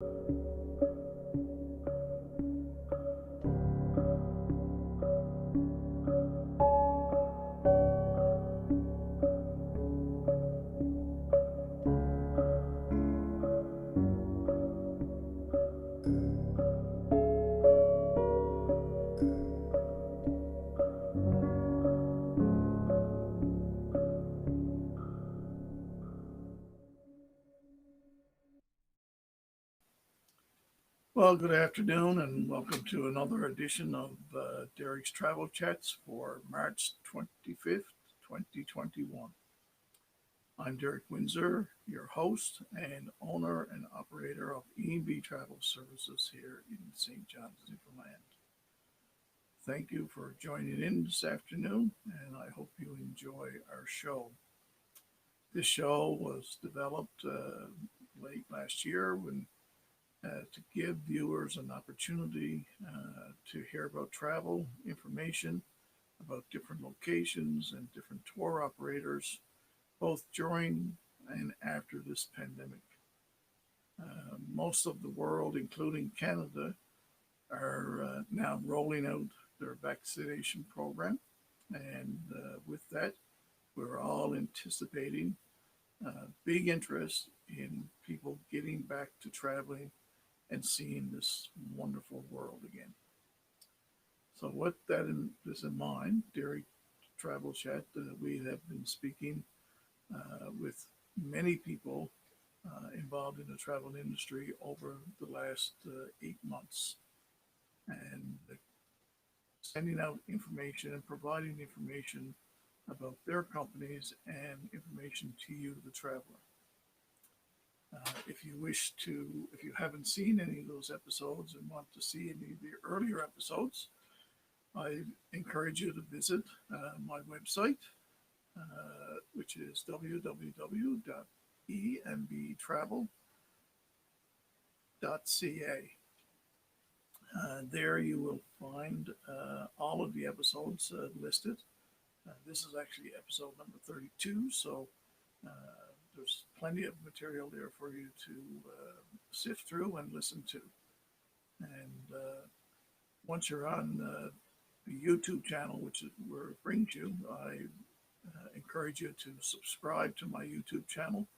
Well, good afternoon and welcome to another edition of Derek's Travel Chats for March 25th, 2021. I'm Derek Windsor, your host and owner and operator of E&B Travel Services here in St. John's, Newfoundland. Thank you for joining in this afternoon, and I hope you enjoy our show. This show was developed late last year to give viewers an opportunity to hear about travel information, about different locations and different tour operators, both during and after this pandemic. Most of the world, including Canada, are now rolling out their vaccination program. And with that, we're all anticipating big interest in people getting back to traveling and seeing this wonderful world again. So with this in mind, Derek Travel Chat, we have been speaking with many people involved in the travel industry over the last 8 months, and sending out information and providing information about their companies and information to you, the traveler. If you haven't seen any of those episodes and want to see any of the earlier episodes, I encourage you to visit my website, which is www.embtravel.ca. There you will find all of the episodes listed. This is actually episode number 32, so there's plenty of material there for you to sift through and listen to. And once you're on the YouTube channel, which is where it brings you, I encourage you to subscribe to my YouTube channel.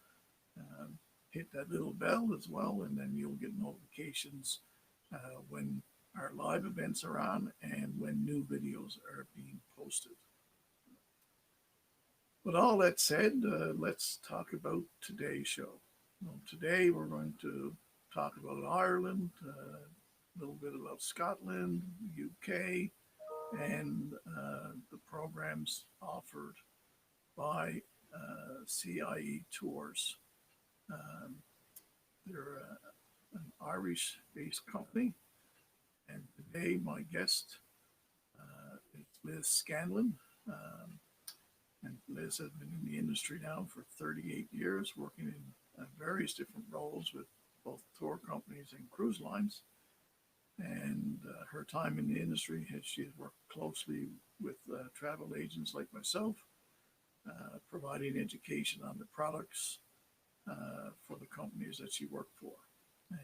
Hit that little bell as well, and then you'll get notifications when our live events are on and when new videos are being posted. With all that said, let's talk about today's show. Today we're going to talk about Ireland, a little bit about Scotland, UK, and the programs offered by CIE Tours. They're an Irish-based company, and today my guest is Liz Scanlon. And Liz has been in the industry now for 38 years, working in various different roles with both tour companies and cruise lines. And her time in the industry, she has worked closely with travel agents like myself, providing education on the products for the companies that she worked for.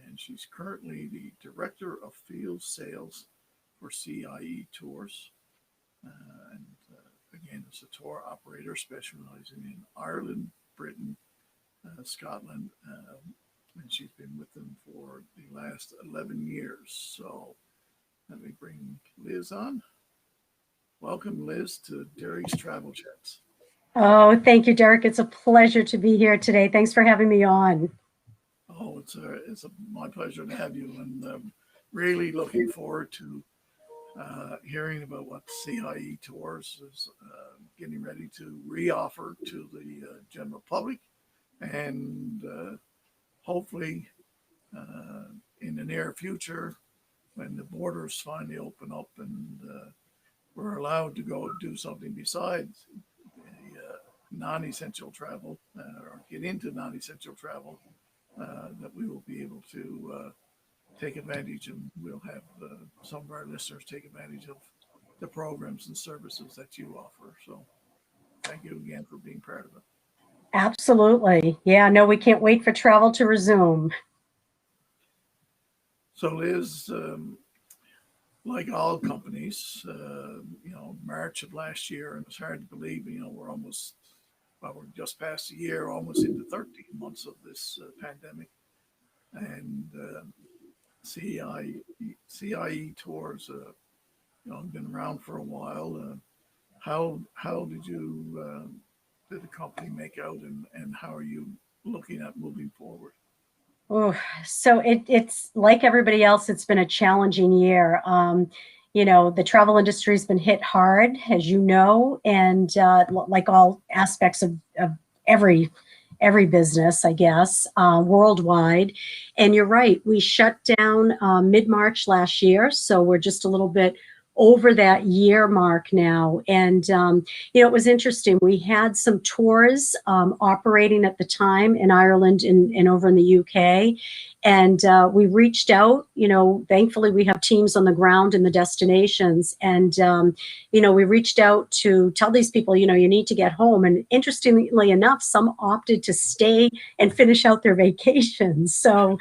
And she's currently the Director of Field Sales for CIE Tours. Again, it's a tour operator specializing in Ireland, Britain, Scotland, and she's been with them for the last 11 years. So let me bring Liz on. Welcome, Liz, to Derek's Travel Chats. Oh, thank you, Derek. It's a pleasure to be here today. Thanks for having me on. Oh, it's my pleasure to have you, and really looking forward to hearing about what CIE Tours is getting ready to reoffer to the general public, and hopefully in the near future, when the borders finally open up and we're allowed to go and do something besides non-essential travel or get into non-essential travel, that we will be able to take advantage, and we'll have some of our listeners take advantage of the programs and services that you offer. So thank you again for being part of it. Absolutely. Yeah, no, we can't wait for travel to resume. So Liz, like all companies, March of last year, and it's hard to believe, we're just past a year, almost into 13 months of this pandemic. And CIE tours, been around for a while. How did the company make out, and how are you looking at moving forward? Oh, so it's like everybody else, it's been a challenging year. The travel industry's been hit hard, as you know, and like all aspects of every business, I guess, worldwide. And you're right, we shut down mid-March last year, so we're just a little bit over that year mark now. And it was interesting. We had some tours operating at the time in Ireland and over in the UK. And we reached out, thankfully we have teams on the ground in the destinations. And, we reached out to tell these people, you need to get home. And interestingly enough, some opted to stay and finish out their vacations. So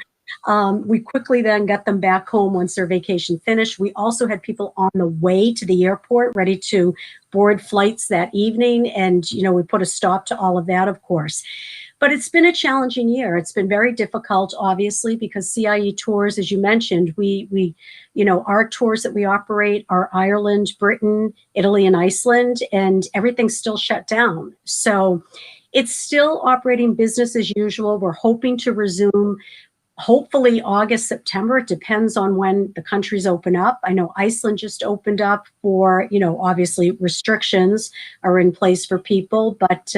we quickly then got them back home once their vacation finished. We also had people on the way to the airport ready to board flights that evening. And, we put a stop to all of that, of course. But it's been a challenging year. It's been very difficult, obviously, because CIE tours, as you mentioned, our tours that we operate are Ireland, Britain, Italy, and Iceland, and everything's still shut down. So it's still operating business as usual. We're hoping to resume hopefully August, September. It depends on when the countries open up. I know Iceland just opened up for, obviously restrictions are in place for people, but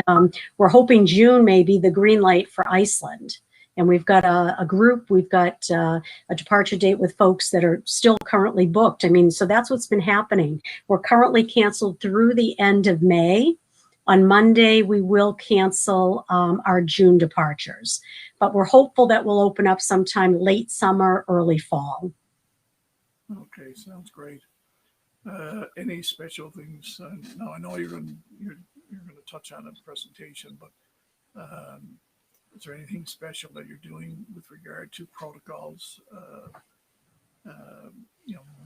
we're hoping June may be the green light for Iceland. And we've got a group, we've got a departure date with folks that are still currently booked. So that's what's been happening. We're currently canceled through the end of May. On Monday, we will cancel our June departures, but we're hopeful that we'll open up sometime late summer, early fall. Okay, sounds great. Any special things? Now I know you're going to touch on it in the presentation, but is there anything special that you're doing with regard to protocols?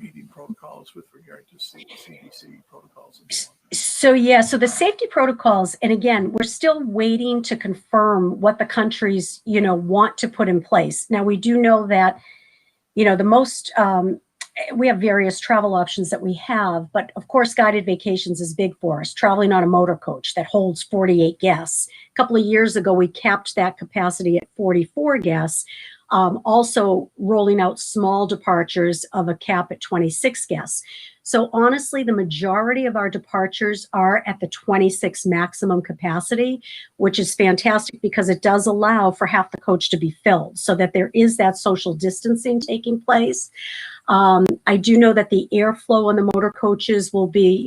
Meeting protocols with regard to CDC protocols and so on. So the safety protocols, and again, we're still waiting to confirm what the countries, want to put in place. Now, we do know that, we have various travel options that we have, but of course, guided vacations is big for us, traveling on a motor coach that holds 48 guests. A couple of years ago, we capped that capacity at 44 guests. Also rolling out small departures of a cap at 26 guests. So honestly, the majority of our departures are at the 26 maximum capacity, which is fantastic because it does allow for half the coach to be filled so that there is that social distancing taking place. I do know that the airflow on the motor coaches will be,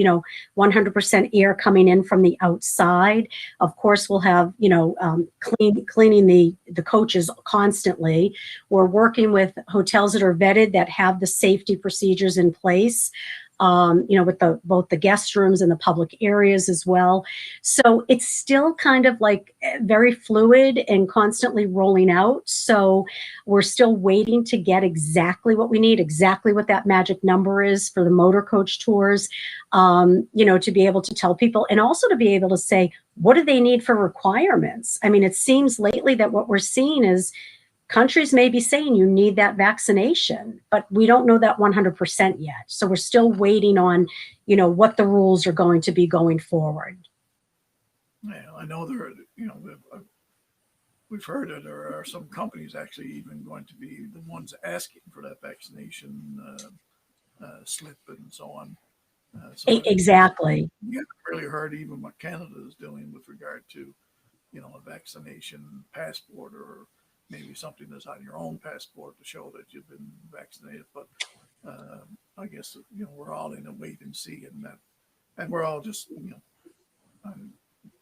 100% air coming in from the outside. Of course, we'll have, cleaning the coaches constantly. We're working with hotels that are vetted that have the safety procedures in place. With both the guest rooms and the public areas as well. So it's still kind of like very fluid and constantly rolling out. So we're still waiting to get exactly what we need, exactly what that magic number is for the motor coach tours, to be able to tell people and also to be able to say, what do they need for requirements? It seems lately that what we're seeing is countries may be saying you need that vaccination, but we don't know that 100% yet. So we're still waiting on, what the rules are going to be going forward. Yeah, I know we've heard that there are some companies actually even going to be the ones asking for that vaccination slip and so on. Exactly. We haven't really heard even what Canada is doing with regard to, a vaccination passport or maybe something that's on your own passport to show that you've been vaccinated. But I guess, we're all in a wait and see and we're all just,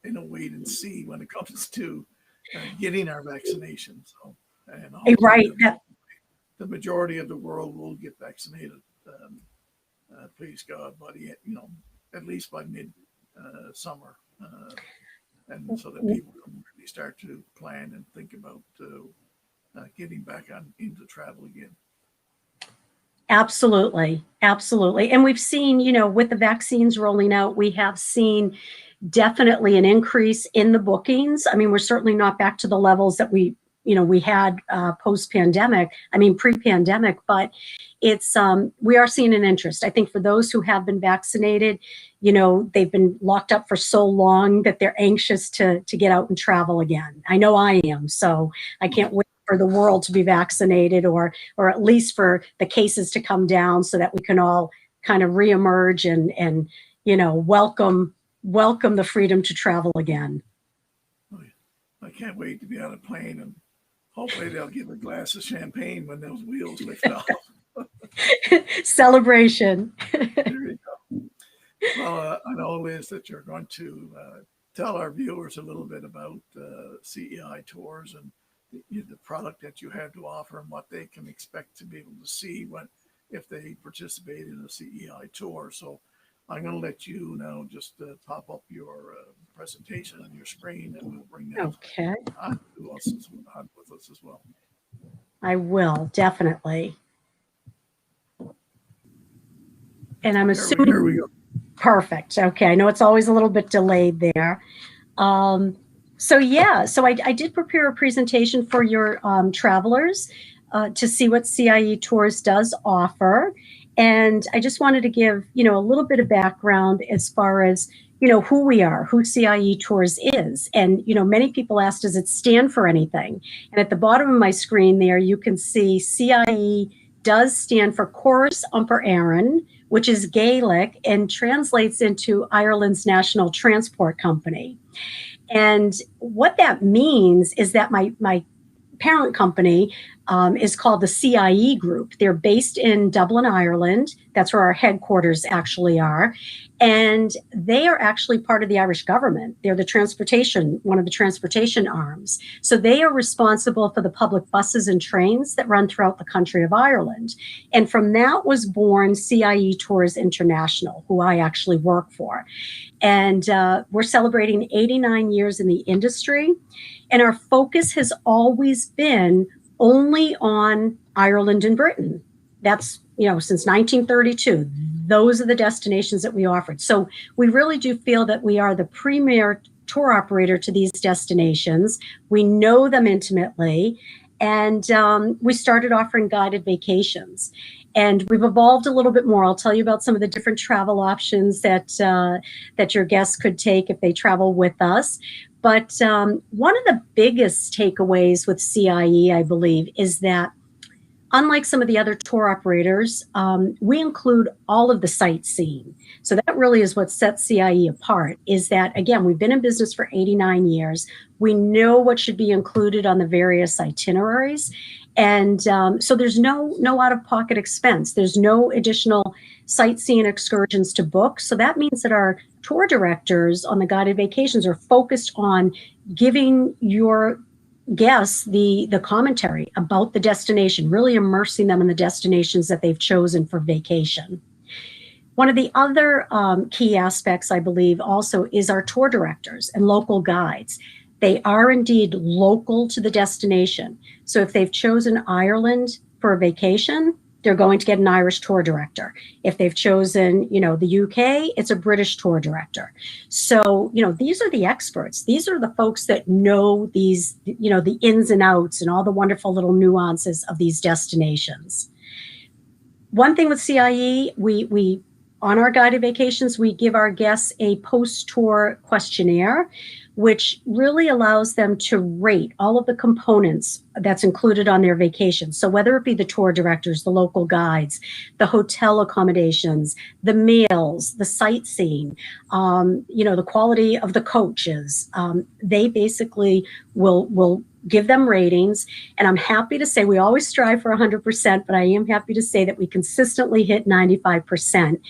in a wait and see when it comes to getting our vaccination. So, and right. The majority of the world will get vaccinated. Please God, buddy, at least by mid summer. And so that people can really start to plan and think about getting back into travel again. Absolutely. Absolutely. And we've seen, with the vaccines rolling out, we have seen definitely an increase in the bookings. I mean, we're certainly not back to the levels that we had post-pandemic, pre-pandemic, but we are seeing an interest. I think for those who have been vaccinated, they've been locked up for so long that they're anxious to get out and travel again. I know I am, so I can't wait for the world to be vaccinated, or at least for the cases to come down so that we can all kind of reemerge and welcome the freedom to travel again. I can't wait to be on a plane, and hopefully they'll give a glass of champagne when those wheels lift off. Celebration. There you go. Well, I know, Liz, that you're going to tell our viewers a little bit about CEI tours and the product that you have to offer and what they can expect to be able to see if they participate in a CEI tour. So I'm going to let you now just pop up your presentation on your screen, and we'll bring that on with us as well. I will, definitely. And I'm assuming. Here we go. Perfect. Okay. I know it's always a little bit delayed there. So I did prepare a presentation for your travelers to see what CIE Tours does offer. And I just wanted to give, a little bit of background as far as, who we are, who CIE Tours is. And, many people ask, does it stand for anything? And at the bottom of my screen there, you can see CIE does stand for Chorus Umper Aaron, which is Gaelic and translates into Ireland's national transport company. And what that means is that my parent company is called the CIE Group. They're based in Dublin, Ireland. That's where our headquarters actually are. And they are actually part of the Irish government. They're one of the transportation arms. So they are responsible for the public buses and trains that run throughout the country of Ireland. And from that was born CIE Tours International, who I actually work for. And we're celebrating 89 years in the industry. And our focus has always been only on Ireland and Britain. That's, since 1932, those are the destinations that we offered. So we really do feel that we are the premier tour operator to these destinations. We know them intimately. And we started offering guided vacations. And we've evolved a little bit more. I'll tell you about some of the different travel options that your guests could take if they travel with us. But one of the biggest takeaways with CIE, I believe, is that unlike some of the other tour operators, we include all of the sightseeing. So that really is what sets CIE apart, is that, again, we've been in business for 89 years. We know what should be included on the various itineraries. And so there's no out-of-pocket expense. There's no additional sightseeing excursions to book. So that means that our tour directors on the guided vacations are focused on giving your guests the commentary about the destination, really immersing them in the destinations that they've chosen for vacation. One of the other key aspects, I believe, also is our tour directors and local guides. They are indeed local to the destination. So if they've chosen Ireland for a vacation, they're going to get an Irish tour director. If they've chosen, the UK, it's a British tour director. So, these are the experts. These are the folks that know these, the ins and outs and all the wonderful little nuances of these destinations. One thing with CIE, we on our guided vacations, we give our guests a post-tour questionnaire, which really allows them to rate all of the components that's included on their vacation. So whether it be the tour directors, the local guides, the hotel accommodations, the meals, the sightseeing, the quality of the coaches, they basically will give them ratings. And I'm happy to say we always strive for 100%, but I am happy to say that we consistently hit 95%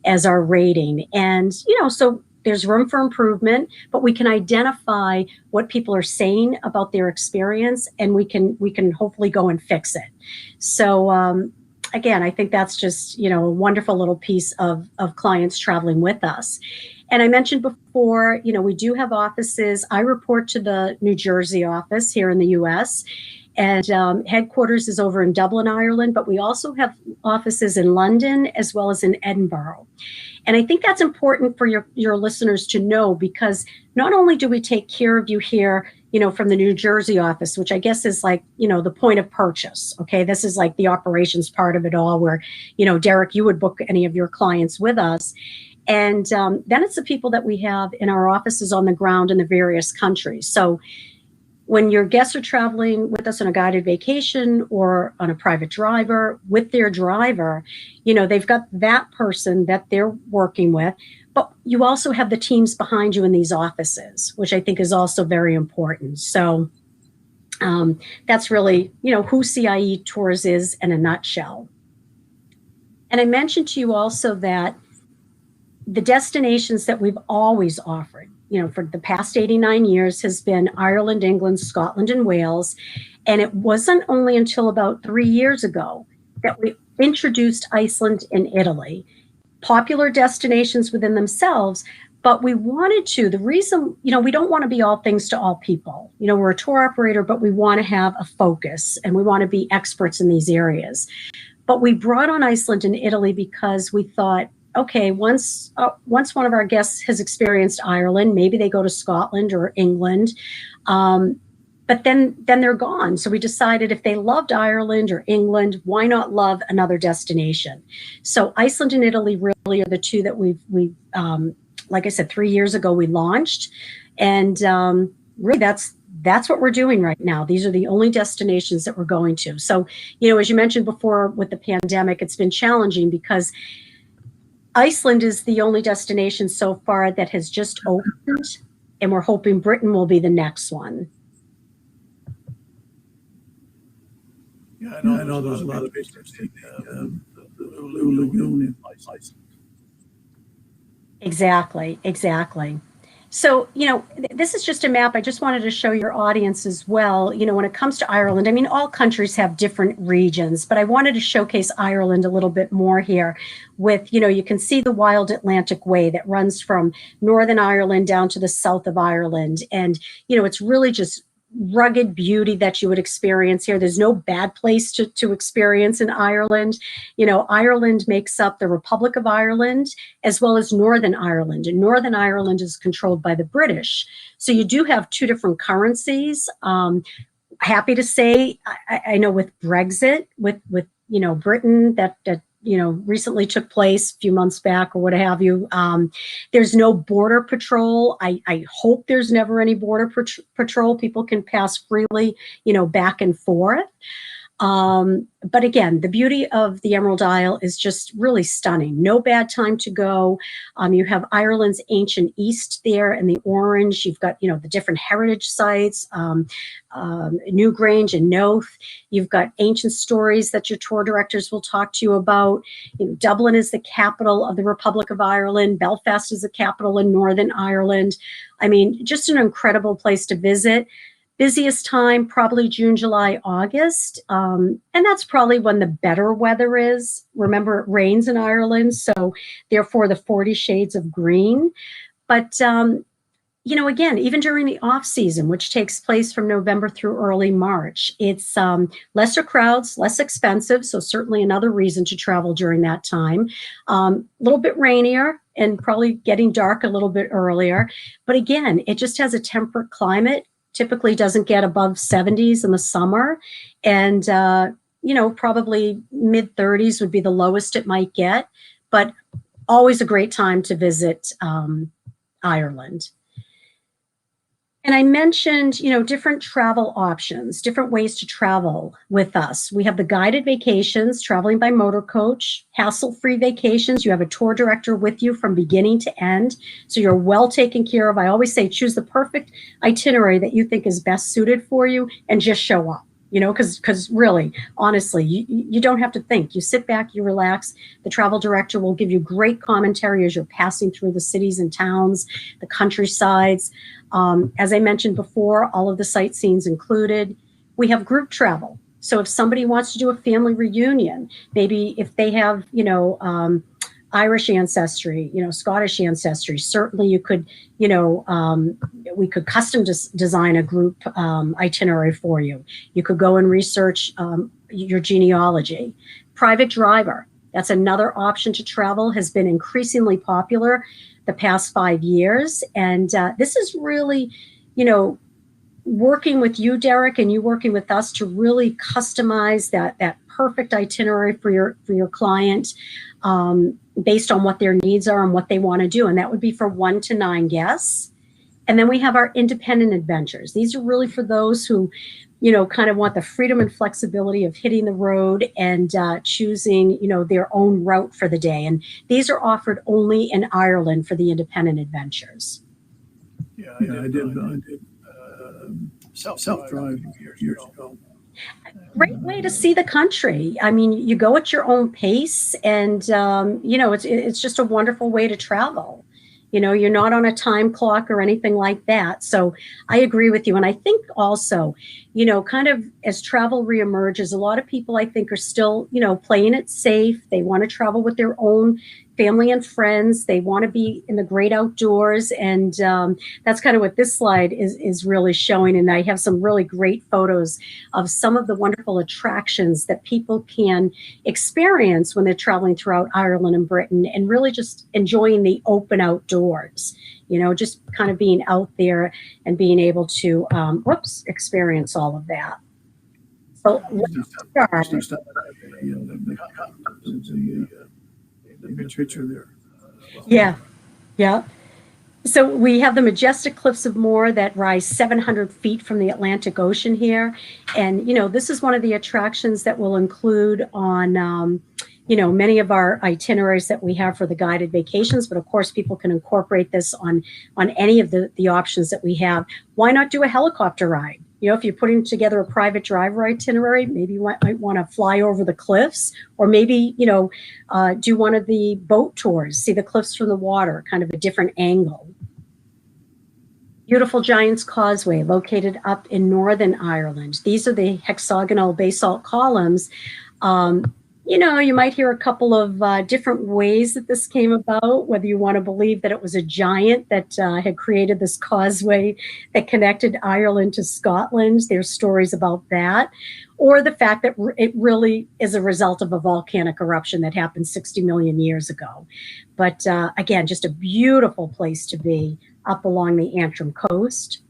as our rating. And, so there's room for improvement, but we can identify what people are saying about their experience, and we can hopefully go and fix it. So again, I think that's just, a wonderful little piece of clients traveling with us. And I mentioned before, we do have offices. I report to the New Jersey office here in the US. And headquarters is over in Dublin, Ireland, but we also have offices in London as well as in Edinburgh. And I think that's important for your listeners to know, because not only do we take care of you here, from the New Jersey office, which I guess is like, the point of purchase. Okay. This is like the operations part of it all where, Derek, you would book any of your clients with us. And then it's the people that we have in our offices on the ground in the various countries. So when your guests are traveling with us on a guided vacation or on a private driver with their driver, they've got that person that they're working with, but you also have the teams behind you in these offices, which I think is also very important. So that's really, who CIE Tours is in a nutshell. And I mentioned to you also that the destinations that we've always offered, for the past 89 years has been Ireland, England, Scotland, and Wales. And it wasn't only until about 3 years ago that we introduced Iceland and Italy, popular destinations within themselves, but we wanted to, the reason, we don't want to be all things to all people. We're a tour operator, but we want to have a focus and we want to be experts in these areas. But we brought on Iceland and Italy because we thought, okay, once one of our guests has experienced Ireland, maybe they go to Scotland or England, but then they're gone. So we decided if they loved Ireland or England, why not love another destination? So Iceland and Italy really are the two that we've like I said, 3 years ago we launched, and really that's what we're doing right now. These are the only destinations that we're going to. So, as you mentioned before with the pandemic, it's been challenging because Iceland is the only destination so far that has just opened, and we're hoping Britain will be the next one. Yeah, I know there's a lot of visitors in the Blue Lagoon in Iceland. Exactly. So, this is just a map. I just wanted to show your audience as well. When it comes to Ireland, I mean, all countries have different regions, but I wanted to showcase Ireland a little bit more here with, you can see the wild Atlantic Way that runs from Northern Ireland down to the south of Ireland. And, it's really just rugged beauty that you would experience here. There's no bad place to experience in Ireland. Ireland makes up the Republic of Ireland as well as Northern Ireland, and Northern Ireland is controlled by the British. So you do have two different currencies. Happy to say, I know with Brexit, with Britain that recently took place a few months back or what have you. There's no border patrol. I hope there's never any border patrol. People can pass freely, back and forth. But again, the beauty of the Emerald Isle is just really stunning. No bad time to go. You have Ireland's ancient East there in the orange. You've got, the different heritage sites, Newgrange and Noath. You've got ancient stories that your tour directors will talk to you about. Dublin is the capital of the Republic of Ireland. Belfast is the capital in Northern Ireland. I mean, just an incredible place to visit. Busiest time, probably June, July, August. And that's probably when the better weather is. Remember, it rains in Ireland, so therefore the 40 shades of green. But, again, even during the off season, which takes place from November through early March, it's lesser crowds, less expensive. So certainly another reason to travel during that time. A little bit rainier and probably getting dark a little bit earlier. But again, it just has a temperate climate. Typically doesn't get above 70s in the summer, and probably mid 30s would be the lowest it might get, but always a great time to visit Ireland. And I mentioned, different travel options, different ways to travel with us. We have the guided vacations, traveling by motor coach, hassle-free vacations. You have a tour director with you from beginning to end, so you're well taken care of. I always say choose the perfect itinerary that you think is best suited for you and just show up. Because really, honestly, you don't have to think. You sit back, you relax. The travel director will give you great commentary as you're passing through the cities and towns, the countrysides. As I mentioned before, all of the sightseeing's included. We have group travel. So if somebody wants to do a family reunion, maybe if they have, Irish ancestry, Scottish ancestry. Certainly you could, we could custom design a group itinerary for you. You could go and research your genealogy. Private driver, that's another option to travel, has been increasingly popular the past 5 years. And this is really, working with you, Derek, and you working with us to really customize that perfect itinerary for your client based on what their needs are and what they want to do. And that would be for 1 to 9 guests. And then we have our independent adventures. These are really for those who, kind of want the freedom and flexibility of hitting the road and choosing, their own route for the day. And these are offered only in Ireland for the independent adventures. Yeah, I did self-drive years ago. Great way to see the country. I mean, you go at your own pace, and it's just a wonderful way to travel. You're not on a time clock or anything like that. So I agree with you. And I think also, kind of as travel reemerges, a lot of people, I think, are still, playing it safe. They want to travel with their own family and friends. They want to be in the great outdoors. And that's kind of what this slide is really showing. And I have some really great photos of some of the wonderful attractions that people can experience when they're traveling throughout Ireland and Britain, and really just enjoying the open outdoors, just kind of being out there and being able to, experience all of that. So let's start. The picture there. Yeah. So we have the majestic cliffs of Moher that rise 700 feet from the Atlantic Ocean here. And, this is one of the attractions that we'll include on, many of our itineraries that we have for the guided vacations. But of course, people can incorporate this on any of the options that we have. Why not do a helicopter ride? If you're putting together a private driver itinerary, maybe you might want to fly over the cliffs, or maybe, do one of the boat tours, see the cliffs from the water, kind of a different angle. Beautiful Giant's Causeway, located up in Northern Ireland. These are the hexagonal basalt columns. You might hear a couple of different ways that this came about, whether you want to believe that it was a giant that had created this causeway that connected Ireland to Scotland. There's stories about that. Or the fact that it really is a result of a volcanic eruption that happened 60 million years ago. But again, just a beautiful place to be up along the Antrim coast.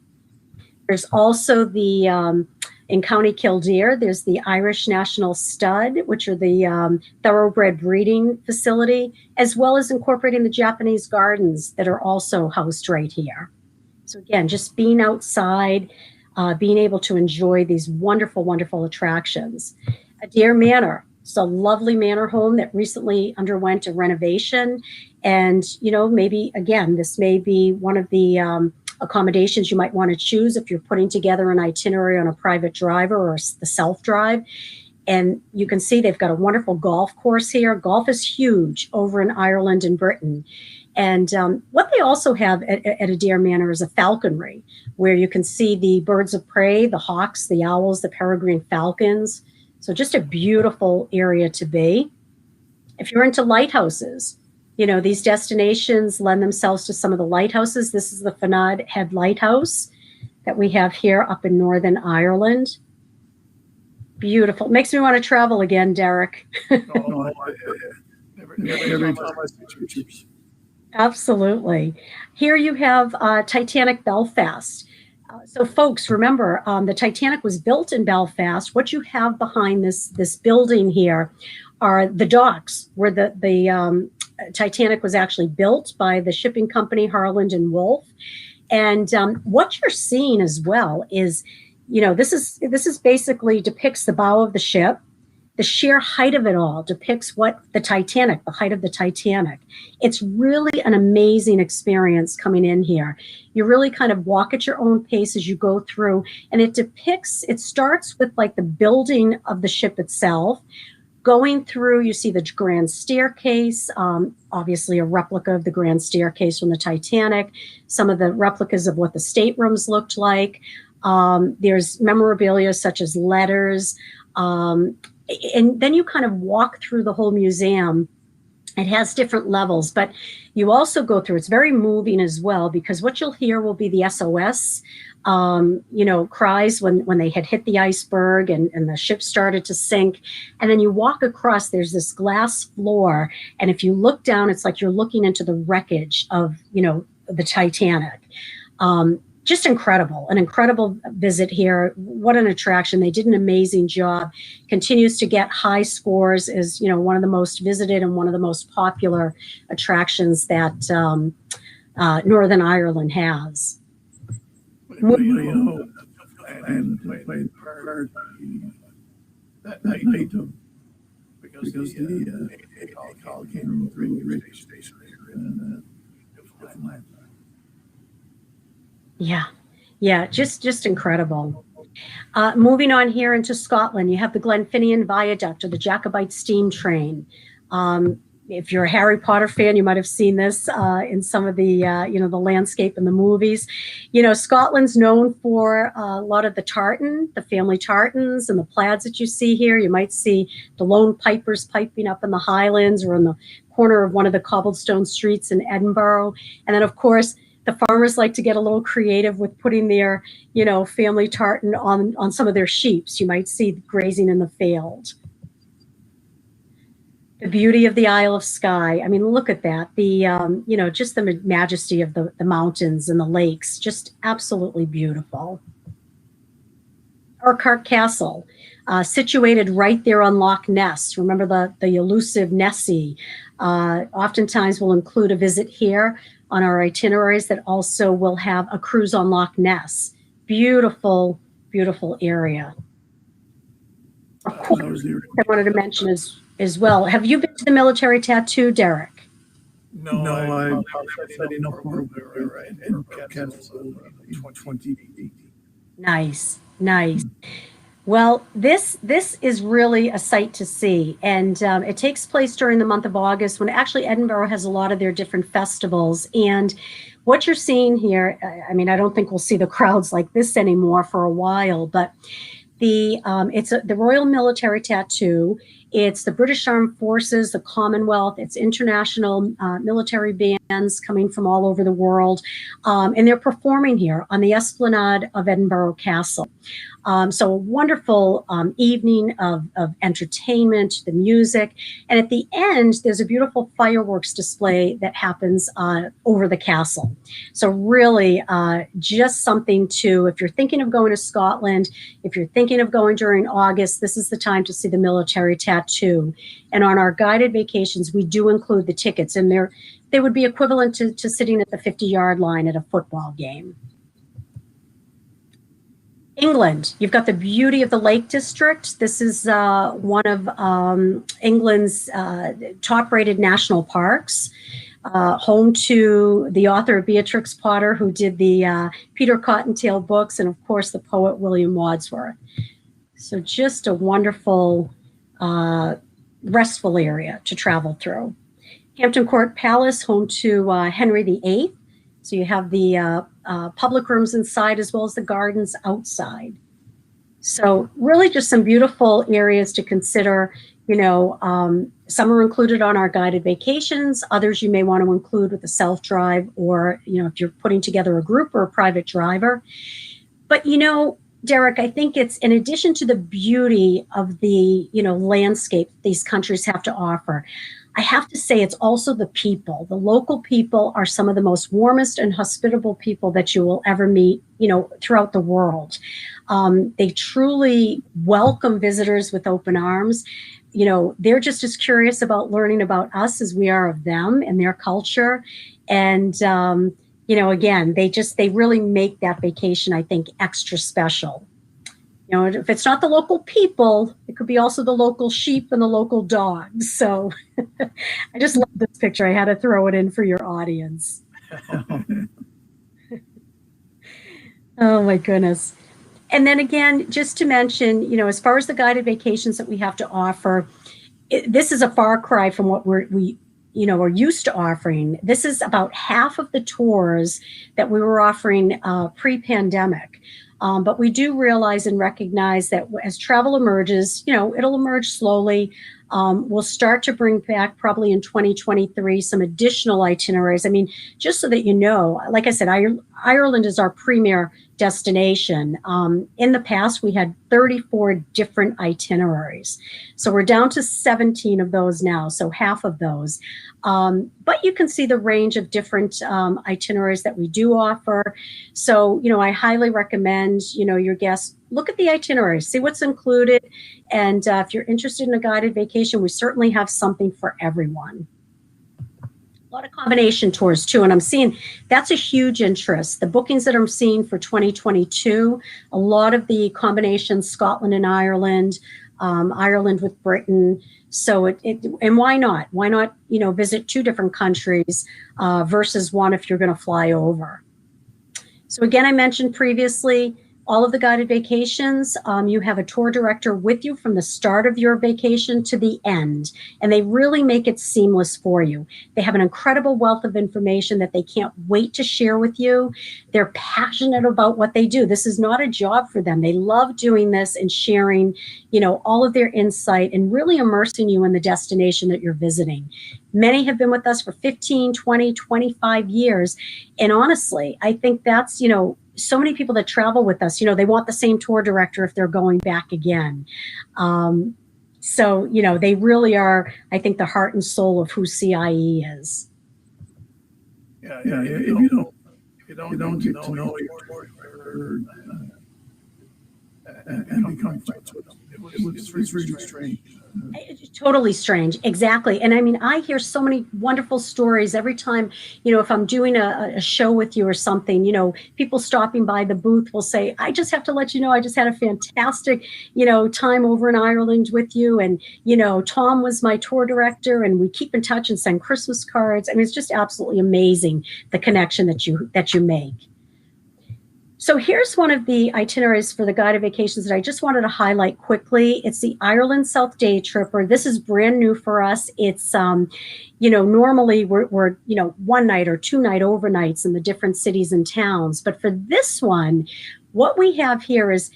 There's also in County Kildare, there's the Irish National Stud, which are the thoroughbred breeding facility, as well as incorporating the Japanese gardens that are also housed right here. So again, just being outside, being able to enjoy these wonderful, wonderful attractions. Adair Manor, it's a lovely manor home that recently underwent a renovation. And, maybe, again, this may be one of the accommodations you might want to choose if you're putting together an itinerary on a private driver or the self-drive. And you can see they've got a wonderful golf course here. Golf is huge over in Ireland and Britain. And what they also have at Adair Manor is a falconry, where you can see the birds of prey, the hawks, the owls, the peregrine falcons. So just a beautiful area to be. If you're into lighthouses, these destinations lend themselves to some of the lighthouses. This is the Fanad Head Lighthouse that we have here up in Northern Ireland. Beautiful. Makes me want to travel again, Derek. Every time I see pictures. Absolutely. Here you have Titanic Belfast. So folks, remember, the Titanic was built in Belfast. What you have behind this building here are the docks where the Titanic was actually built by the shipping company Harland and Wolff. And what you're seeing as well is, this is basically depicts the bow of the ship. The sheer height of it all depicts what the height of the Titanic. It's really an amazing experience coming in here. You really kind of walk at your own pace as you go through, and it starts with like the building of the ship itself. Going through, you see the grand staircase, obviously a replica of the grand staircase from the Titanic, some of the replicas of what the staterooms looked like. There's memorabilia such as letters, and then you kind of walk through the whole museum It has different levels, but you also go through, it's very moving as well, because what you'll hear will be the SOS, cries when they had hit the iceberg and the ship started to sink. And then you walk across, there's this glass floor. And if you look down, it's like you're looking into the wreckage of, the Titanic. Just incredible, an incredible visit here. What an attraction. They did an amazing job. Continues to get high scores as, one of the most visited and one of the most popular attractions that Northern Ireland has. And played part that night because the call came from the radio station here in Newfoundland. Yeah, just incredible. Moving on here into Scotland, you have the Glenfinnan Viaduct, or the Jacobite steam train. If you're a Harry Potter fan, you might have seen this in some of the, the landscape in the movies. Scotland's known for a lot of the tartan, the family tartans and the plaids that you see here. You might see the lone pipers piping up in the Highlands or in the corner of one of the cobblestone streets in Edinburgh. And then, of course, the farmers like to get a little creative with putting their, family tartan on some of their sheep. You might see grazing in the field. The beauty of the Isle of Skye. I mean, look at that. The, just the majesty of the mountains and the lakes. Just absolutely beautiful. Urquhart Castle, situated right there on Loch Ness. Remember the elusive Nessie. Oftentimes we'll include a visit here on our itineraries that also will have a cruise on Loch Ness. Beautiful, beautiful area. Of course, I wanted to mention as well. Have you been to the military tattoo, Derek? No, I'm setting up for in Kansas 2018. Nice. Well, this is really a sight to see, and it takes place during the month of August, when actually Edinburgh has a lot of their different festivals. And what you're seeing here, I mean, I don't think we'll see the crowds like this anymore for a while, but it's the Royal Military Tattoo. It's the British Armed Forces, the Commonwealth, it's international military bands coming from all over the world, and they're performing here on the Esplanade of Edinburgh Castle. So a wonderful evening of entertainment, the music, and at the end, there's a beautiful fireworks display that happens over the castle. So really just something to, if you're thinking of going to Scotland, if you're thinking of going during August, this is the time to see the military tattoo. And on our guided vacations, we do include the tickets, and they would be equivalent to sitting at the 50-yard line at a football game. England, you've got the beauty of the Lake District. This is one of England's top-rated national parks, home to the author of Beatrix Potter, who did the Peter Cottontail books, and of course the poet William Wordsworth. So just a wonderful, restful area to travel through. Hampton Court Palace, home to Henry VIII. So you have the public rooms inside as well as the gardens outside. So really just some beautiful areas to consider. Some are included on our guided vacations. Others you may want to include with a self-drive, or, if you're putting together a group or a private driver. But, Derek, I think it's in addition to the beauty of the, landscape these countries have to offer, I have to say it's also the people. The local people are some of the most warmest and hospitable people that you will ever meet, throughout the world. They truly welcome visitors with open arms. They're just as curious about learning about us as we are of them and their culture. And, again, they really make that vacation, I think, extra special. If it's not the local people, it could be also the local sheep and the local dogs. So I just love this picture. I had to throw it in for your audience. Oh my goodness. And then again, just to mention, as far as the guided vacations that we have to offer, this is a far cry from what we are used to offering. This is about half of the tours that we were offering pre-pandemic. But we do realize and recognize that as travel emerges, it'll emerge slowly. We'll start to bring back probably in 2023 some additional itineraries. I mean, just so that you know, like I said, Ireland is our premier destination. In the past, we had 34 different itineraries. So we're down to 17 of those now, so half of those. But you can see the range of different itineraries that we do offer. So, you know, I highly recommend, you know, your guests look at the itinerary, see what's included. And if you're interested in a guided vacation, we certainly have something for everyone. A lot of combination tours too, and I'm seeing that's a huge interest. The bookings that I'm seeing for 2022, a lot of the combinations, Scotland and Ireland, Ireland with Britain. So and why not? Why not, you know, visit two different countries versus one if you're going to fly over? So again, I mentioned previously, all of the guided vacations, you have a tour director with you from the start of your vacation to the end, and they really make it seamless for you. They have an incredible wealth of information that they can't wait to share with you. They're passionate about what they do. This is not a job for them. They love doing this and sharing, you know, all of their insight and really immersing you in the destination that you're visiting. Many have been with us for 15, 20, 25 years. And honestly, I think that's, you know, so many people that travel with us, you know, they want the same tour director if they're going back again. So, you know, they really are, I think, the heart and soul of who CIE is. Yeah. If you don't get to know your tour director and become friends with them, it's really strange. It's totally strange. Exactly. And I mean, I hear so many wonderful stories every time, you know, if I'm doing a show with you or something, you know, people stopping by the booth will say, I just have to let you know, I just had a fantastic, you know, time over in Ireland with you. And, you know, Tom was my tour director and we keep in touch and send Christmas cards. I mean, it's just absolutely amazing, the connection that you make. So here's one of the itineraries for the guided vacations that I just wanted to highlight quickly. It's the Ireland South Day Tripper. This is brand new for us. It's, you know, normally we're, you know, 1 night or 2 night overnights in the different cities and towns. But for this one, what we have here is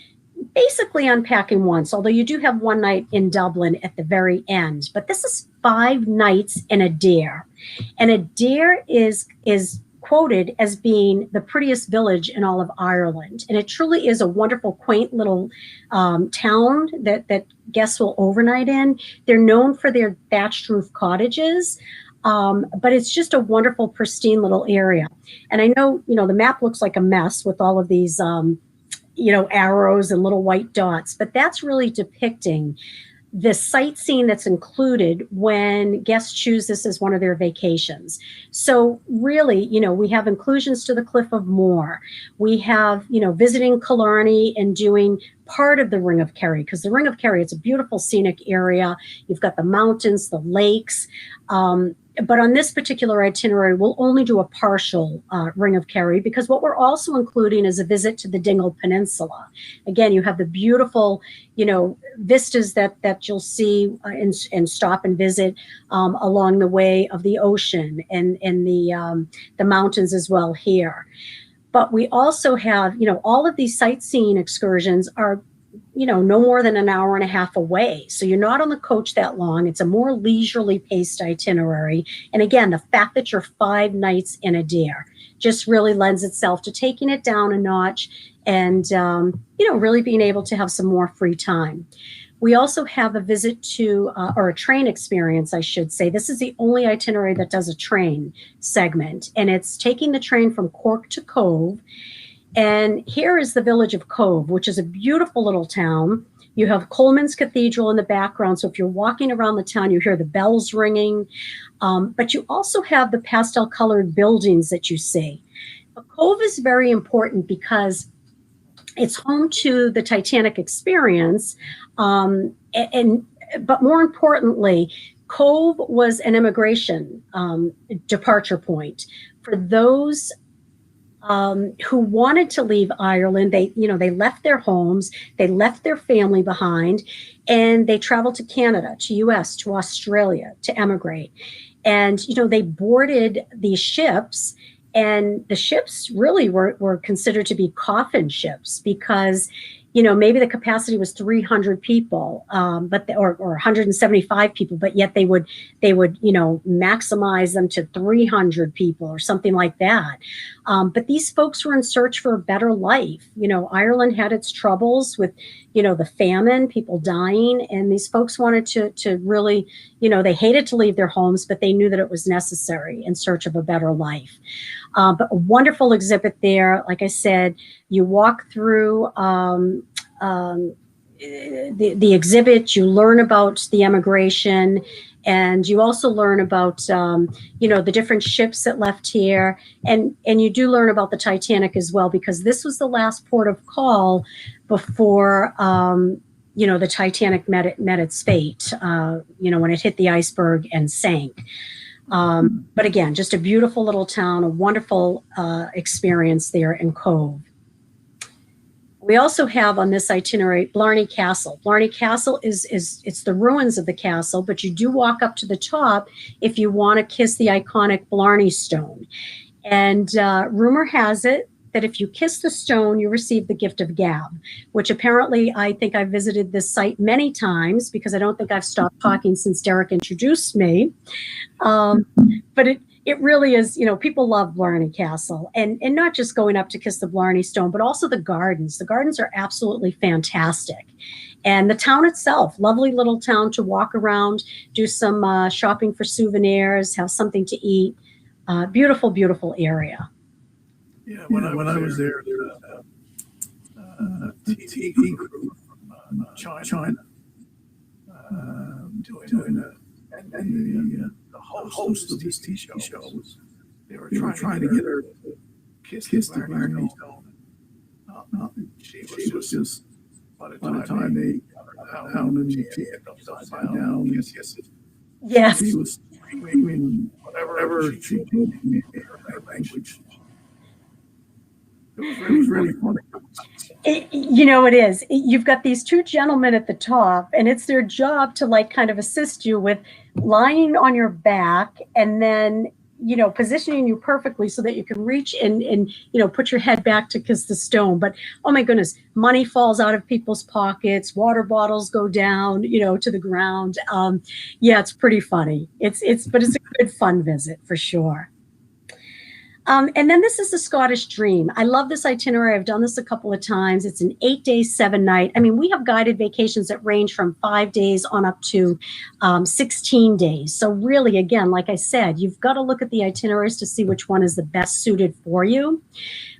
basically unpacking once, although you do have 1 night in Dublin at the very end. But this is 5 nights in Adair. And Adair is quoted as being the prettiest village in all of Ireland. And it truly is a wonderful, quaint little town that guests will overnight in. They're known for their thatched roof cottages, but it's just a wonderful, pristine little area. And I know, you know, the map looks like a mess with all of these, you know, arrows and little white dots, but that's really depicting the sightseeing that's included when guests choose this as one of their vacations. So really, you know, we have inclusions to the Cliff of Moher. We have, you know, visiting Killarney and doing part of the Ring of Kerry, because the Ring of Kerry, it's a beautiful scenic area. You've got the mountains, the lakes. But on this particular itinerary, we'll only do a partial Ring of Kerry, because what we're also including is a visit to the Dingle Peninsula. Again, you have the beautiful, you know, vistas that you'll see and stop and visit along the way of the ocean and the mountains as well here. But we also have, you know, all of these sightseeing excursions are, you know, no more than an hour and a half away. So you're not on the coach that long. It's a more leisurely paced itinerary. And again, the fact that you're 5 nights in Adair just really lends itself to taking it down a notch and, you know, really being able to have some more free time. We also have a visit to, or a train experience, I should say. This is the only itinerary that does a train segment, and it's taking the train from Cork to Cove. And here is the village of Cove, which is a beautiful little town. You have Coleman's Cathedral in the background. So if you're walking around the town, you hear the bells ringing. But you also have the pastel colored buildings that you see. But Cove is very important because it's home to the Titanic experience. But more importantly, Cove was an immigration departure point for those who wanted to leave Ireland. They, you know, they left their homes, they left their family behind, and they traveled to Canada, to US, to Australia to emigrate. And, you know, they boarded these ships, and the ships really were considered to be coffin ships because, maybe the capacity was 300 people, or 175 people, but yet they would maximize them to 300 people or something like that. But these folks were in search for a better life. Ireland had its troubles with, the famine, people dying, and these folks wanted to really, they hated to leave their homes, but they knew that it was necessary in search of a better life. But a wonderful exhibit there. Like I said, you walk through the exhibit, you learn about the emigration, and you also learn about, the different ships that left here. And you do learn about the Titanic as well, because this was the last port of call before, the Titanic met its fate, when it hit the iceberg and sank. But again, just a beautiful little town, a wonderful experience there in Cove. We also have on this itinerary Blarney Castle. Blarney Castle it's the ruins of the castle, but you do walk up to the top if you want to kiss the iconic Blarney Stone. And rumor has it that if you kiss the stone, you receive the gift of gab, which apparently I think I've visited this site many times, because I don't think I've stopped talking since Derek introduced me. But it really is, people love Blarney Castle, and not just going up to kiss the Blarney Stone, but also the gardens. The gardens are absolutely fantastic. And the town itself, lovely little town to walk around, do some shopping for souvenirs, have something to eat. Beautiful, beautiful area. Yeah, when I was there, TV crew from China doing the host of these TV shows. They were trying to get her to kiss the Blarney Stone. She was just, by the time they got down and she had upside down, Yes. She was screaming whatever she did in her language. It was really funny. It is. You've got these two gentlemen at the top, and it's their job to kind of assist you with lying on your back and then, positioning you perfectly so that you can reach and put your head back to kiss the stone. But oh my goodness, money falls out of people's pockets, water bottles go down, to the ground. Yeah, it's pretty funny. But it's a good fun visit for sure. And then this is the Scottish Dream. I love this itinerary. I've done this a couple of times. It's an 8-day, 7-night. I mean, we have guided vacations that range from 5 days on up to 16 days. So really, again, like I said, you've got to look at the itineraries to see which one is the best suited for you.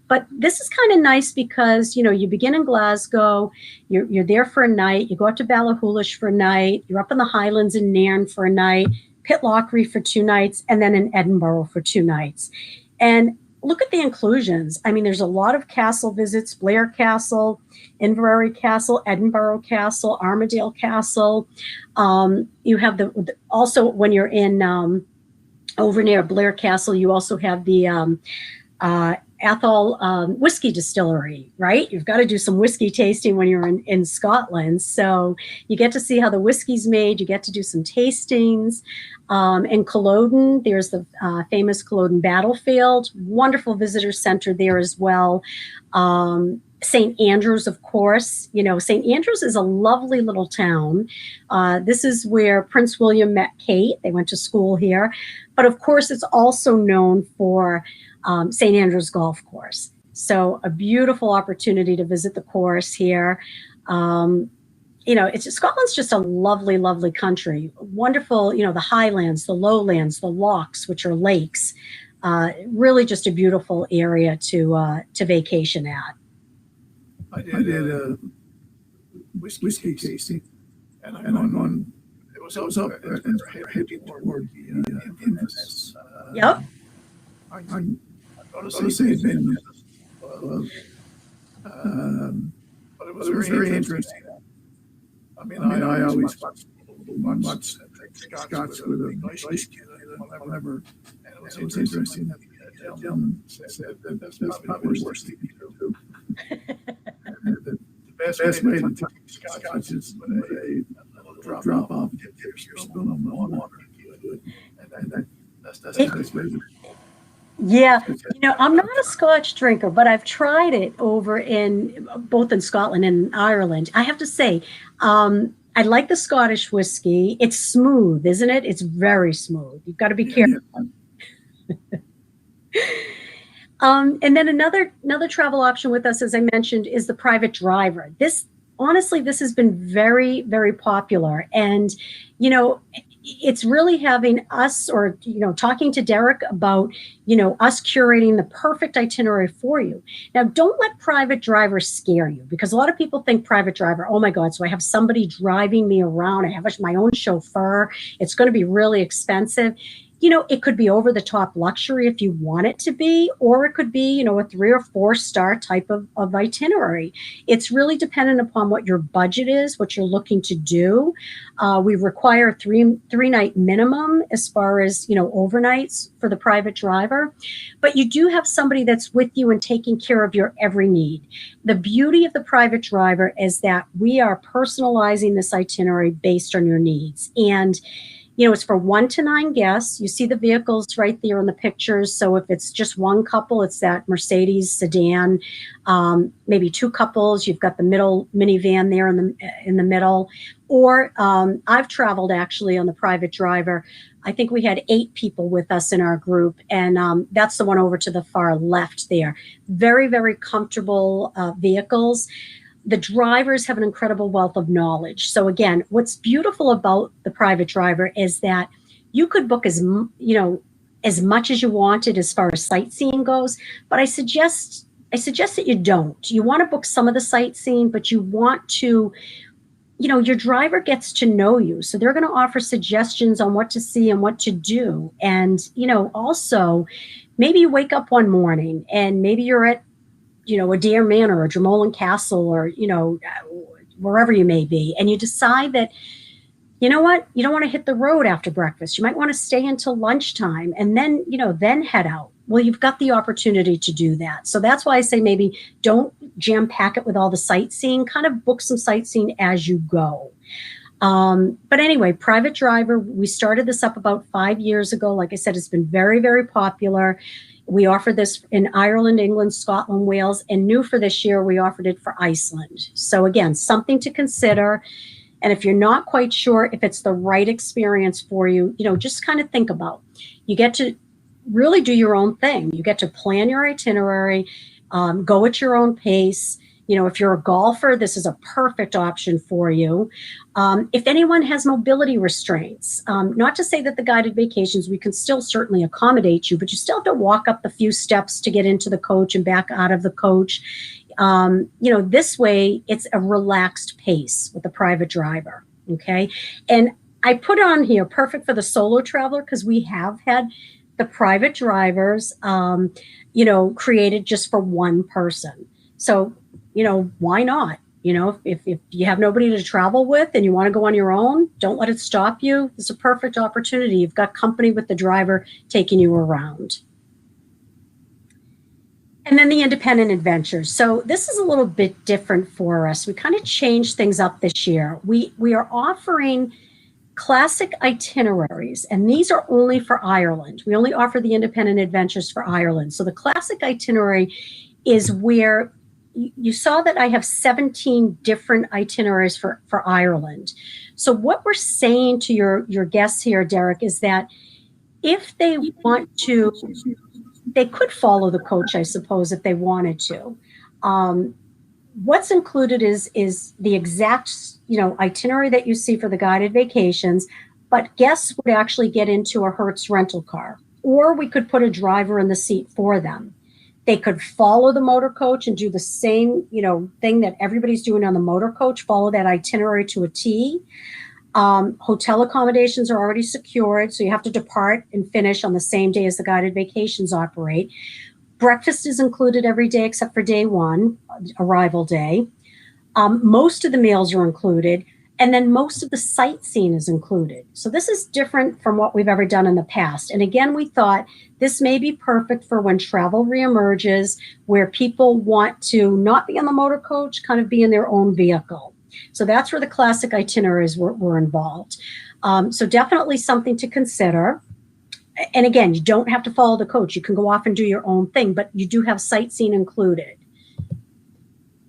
But this is kind of nice because, you begin in Glasgow, you're there for a night, you go up to Ballachulish for a night, you're up in the Highlands in Nairn for a night, Pitlochry for 2 nights, and then in Edinburgh for 2 nights. And look at the inclusions. I mean, there's a lot of castle visits: Blair Castle, Inverary Castle, Edinburgh Castle, Armadale Castle. You have also when you're in over near Blair Castle, you also have the Athol whiskey distillery, right? You've got to do some whiskey tasting when you're in Scotland. So you get to see how the whiskey's made. You get to do some tastings. In Culloden, there's the famous Culloden battlefield, wonderful visitor center there as well. St. Andrews, of course. St. Andrews is a lovely little town. This is where Prince William met Kate. They went to school here. But of course, it's also known for St. Andrews Golf Course. So a beautiful opportunity to visit the course here. Scotland's just a lovely, lovely country. Wonderful, the highlands, the lowlands, the lochs, which are lakes. Really just a beautiful area to vacation at. I did a whiskey tasting, and I'm on. It was also heading toward the Inverness. Yep. I'm going to say Inverness, but it was very interesting. I mean, I always watch Scots with an English kid whenever, and it was interesting that the gentleman said that that's probably the worst thing you do. The best way to take Scotch is when they drop off, dip your spoon on the water, and that's the best way. Yeah, I'm not a Scotch drinker, but I've tried it over in both in Scotland and Ireland. I have to say, I like the Scottish whiskey. It's smooth, isn't it? It's very smooth. You've got to be careful. And then another travel option with us, as I mentioned, is the private driver. Honestly, this has been very, very popular. And, it's really having us or, talking to Derek about, us curating the perfect itinerary for you. Now, don't let private drivers scare you, because a lot of people think private driver, oh my God, so I have somebody driving me around. I have my own chauffeur. It's going to be really expensive. It could be over the top luxury if you want it to be, or it could be, a 3 or 4 star type of itinerary. It's really dependent upon what your budget is, what you're looking to do. We require three night minimum as far as, overnights for the private driver, but you do have somebody that's with you and taking care of your every need. The beauty of the private driver is that we are personalizing this itinerary based on your needs. And it's for 1 to 9 guests. You see the vehicles right there in the pictures. So if it's just one couple, it's that Mercedes sedan. Maybe 2 couples, you've got the middle minivan there in the middle. Or I've traveled actually on the private driver. I think we had 8 people with us in our group, and that's the one over to the far left there. Very, very comfortable vehicles. The drivers have an incredible wealth of knowledge. So again, what's beautiful about the private driver is that you could book as much as you wanted as far as sightseeing goes, but I suggest that you don't. You want to book some of the sightseeing, but you want to, your driver gets to know you. So they're going to offer suggestions on what to see and what to do. And, also maybe you wake up one morning and maybe you're at Adair Manor or Dromoland Castle or, wherever you may be. And you decide that, you know what, you don't want to hit the road after breakfast. You might want to stay until lunchtime and then, then head out. Well, you've got the opportunity to do that. So that's why I say maybe don't jam pack it with all the sightseeing, kind of book some sightseeing as you go. But anyway, private driver, we started this up about 5 years ago. Like I said, it's been very, very popular. We offer this in Ireland, England, Scotland, Wales, and new for this year, we offered it for Iceland. So again, something to consider. And if you're not quite sure if it's the right experience for you, just kind of think about. You get to really do your own thing. You get to plan your itinerary, go at your own pace. If you're a golfer, this is a perfect option for you. If anyone has mobility restraints, not to say that the guided vacations, we can still certainly accommodate you, but you still have to walk up the few steps to get into the coach and back out of the coach. This way, it's a relaxed pace with the private driver, okay? And I put on here, perfect for the solo traveler, because we have had the private drivers, created just for one person. So, why not? If you have nobody to travel with and you want to go on your own, don't let it stop you. It's a perfect opportunity. You've got company with the driver taking you around. And then the independent adventures. So this is a little bit different for us. We kind of changed things up this year. We are offering classic itineraries, and these are only for Ireland. We only offer the independent adventures for Ireland. So the classic itinerary is where you saw that I have 17 different itineraries for Ireland. So what we're saying to your guests here, Derek, is that if they want to, they could follow the coach, I suppose, if they wanted to. What's included is the exact, itinerary that you see for the guided vacations, but guests would actually get into a Hertz rental car, or we could put a driver in the seat for them. They could follow the motor coach and do the same, thing that everybody's doing on the motor coach, follow that itinerary to a T. Hotel accommodations are already secured, so you have to depart and finish on the same day as the guided vacations operate. Breakfast is included every day except for day 1, arrival day. Most of the meals are included, and then most of the sightseeing is included. So this is different from what we've ever done in the past. And again, we thought this may be perfect for when travel reemerges, where people want to not be on the motor coach, kind of be in their own vehicle. So that's where the classic itineraries were involved. So definitely something to consider. and again, you don't have to follow the coach. You can go off and do your own thing, but you do have sightseeing included.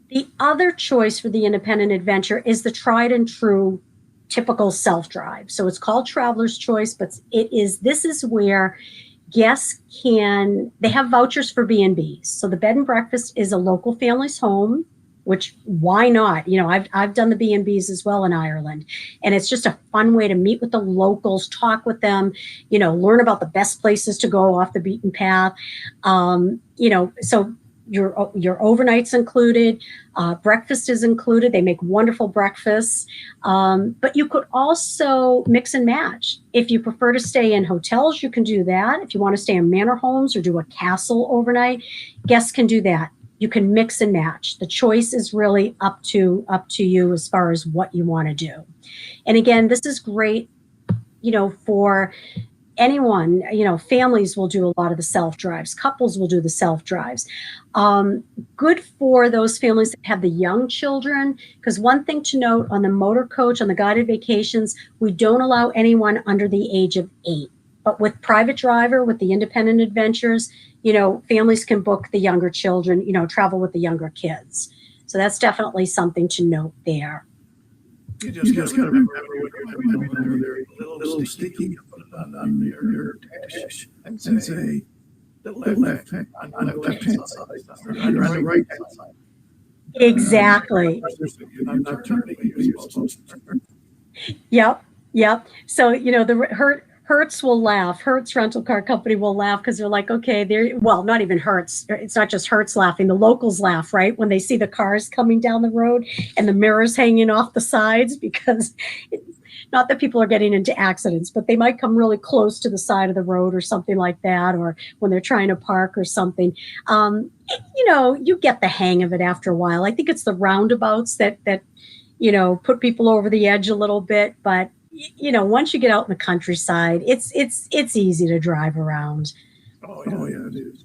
The other choice for the independent adventure is the tried and true typical self-drive. So it's called Traveler's Choice, but this is where guests they have vouchers for B&Bs. So the bed and breakfast is a local family's home, which why not? You know, I've done the B&Bs as well in Ireland, and it's just a fun way to meet with the locals, talk with them, you know, learn about the best places to go off the beaten path. You know, so your overnight's included, breakfast is included. They make wonderful breakfasts, but you could also mix and match. If you prefer to stay in hotels, you can do that. If you want to stay in manor homes or do a castle overnight, guests can do that. You can mix and match. The choice is really up to you as far as what you want to do. And again, this is great, you know, for anyone. You know, families will do a lot of the self-drives. Couples will do the self-drives. Good for those families that have the young children, because one thing to note on the motor coach, on the guided vacations, we don't allow anyone under the age of 8. But with private driver, with the independent adventures, you know, families can book the younger children, you know, travel with the younger kids. So that's definitely something to note there. You just got to remember when they're a little sticky on your dish and say the left hand on the left hand side, on the right hand side. Exactly. You're not turning. You're supposed to turn. Yep. So, you know, Hertz will laugh. Hertz rental car company will laugh because they're like, okay, well, not even Hertz. It's not just Hertz laughing. The locals laugh, right? When they see the cars coming down the road and the mirrors hanging off the sides, because not that people are getting into accidents, but they might come really close to the side of the road or something like that, or when they're trying to park or something. You know, you get the hang of it after a while. I think it's the roundabouts that you know, put people over the edge a little bit, but you know, once you get out in the countryside, it's easy to drive around. Oh yeah, it is.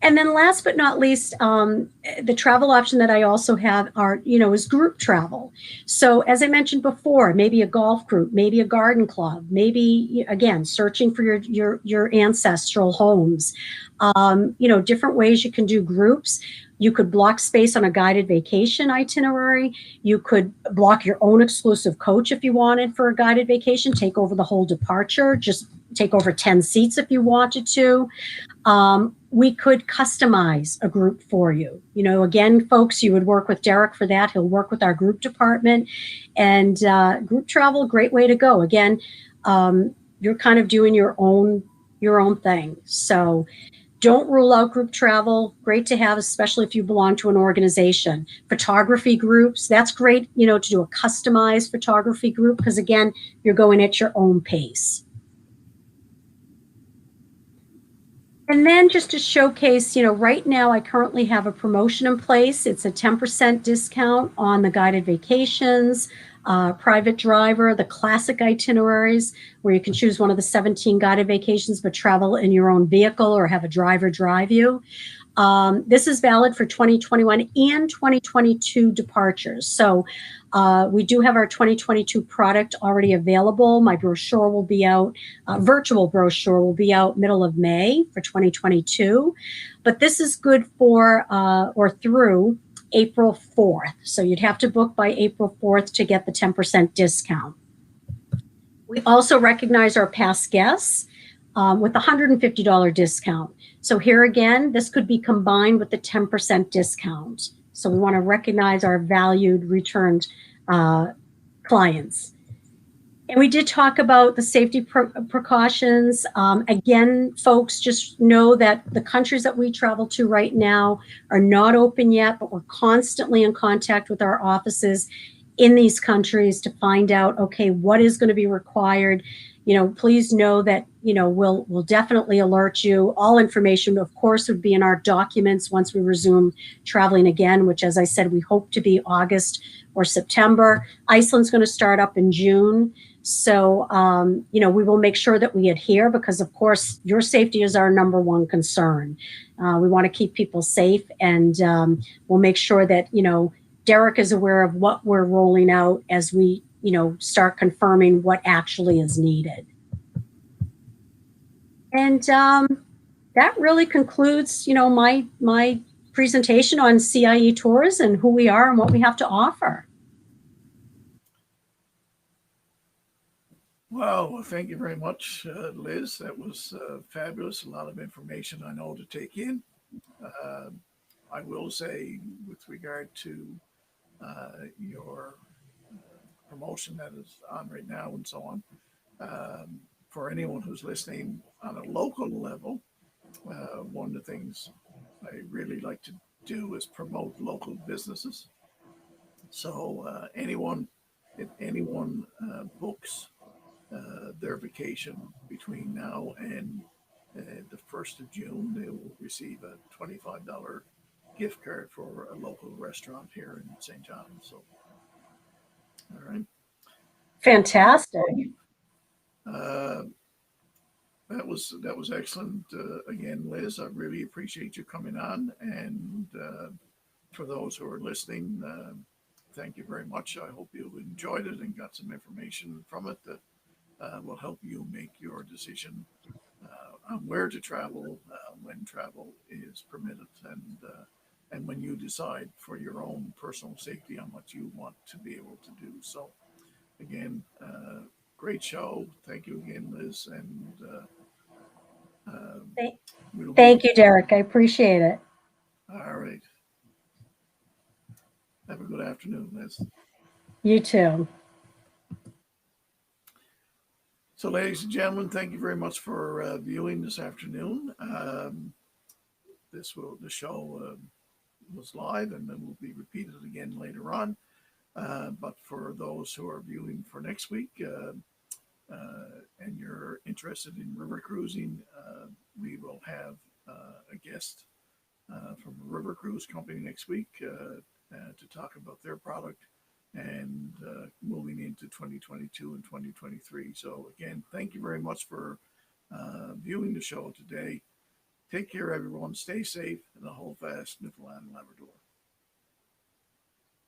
And then last but not least, the travel option that I also have is group travel. So as I mentioned before, maybe a golf group, maybe a garden club, maybe, again, searching for your ancestral homes, different ways you can do groups. You could block space on a guided vacation itinerary. You could block your own exclusive coach if you wanted for a guided vacation, take over the whole departure, just take over 10 seats if you wanted to. We could customize a group for you. You know, again, folks, you would work with Derek for that. He'll work with our group department, and group travel, great way to go. Again, you're kind of doing your own thing. So don't rule out group travel. Great to have, especially if you belong to an organization. Photography groups, that's great, to do a customized photography group, because again, you're going at your own pace. And then just to showcase, right now I currently have a promotion in place. It's a 10% discount on the guided vacations, private driver, the classic itineraries, where you can choose one of the 17 guided vacations, but travel in your own vehicle or have a driver drive you. This is valid for 2021 and 2022 departures. So we do have our 2022 product already available. My brochure will be out, virtual brochure will be out middle of May for 2022. But this is good for or through April 4th. So you'd have to book by April 4th to get the 10% discount. We also recognize our past guests with a $150 discount. So here again, this could be combined with the 10% discount. So we want to recognize our valued returned clients. And we did talk about the safety precautions. Again, folks, just know that the countries that we travel to right now are not open yet, but we're constantly in contact with our offices in these countries to find out, okay, what is going to be required. Please know that, we'll definitely alert you. All information, of course, would be in our documents once we resume traveling again, which, as I said, we hope to be August or September. Iceland's going to start up in June. So, we will make sure that we adhere, because, of course, your safety is our number one concern. We want to keep people safe, and we'll make sure that, Derek is aware of what we're rolling out as we, start confirming what actually is needed. And that really concludes, my presentation on CIE tours and who we are and what we have to offer. Well, thank you very much, Liz. That was fabulous. A lot of information I know to take in. Uh, I will say, with regard to your promotion that is on right now and so on, for anyone who's listening on a local level, one of the things I really like to do is promote local businesses. So if anyone books their vacation between now and the 1st of June, they will receive a $25 gift card for a local restaurant here in St. John's. So, all right. Fantastic. Uh, that was excellent. Again, Liz, I really appreciate you coming on. And for those who are listening, thank you very much. I hope you enjoyed it and got some information from it that will help you make your decision on where to travel, when travel is permitted, and when you decide for your own personal safety on what you want to be able to do. So, again, great show. Thank you again, Liz, and we'll be Thank you, Derek. I appreciate it. all right. Have a good afternoon, Liz. You too. So, ladies and gentlemen, thank you very much for viewing this afternoon. The show was live, and then will be repeated again later on. But for those who are viewing for next week, and you're interested in river cruising, we will have a guest from a river cruise company next week to talk about their product and moving into 2022 and 2023. So again, thank you very much for viewing the show today. Take care, everyone. Stay safe, and hold fast, Newfoundland and Labrador.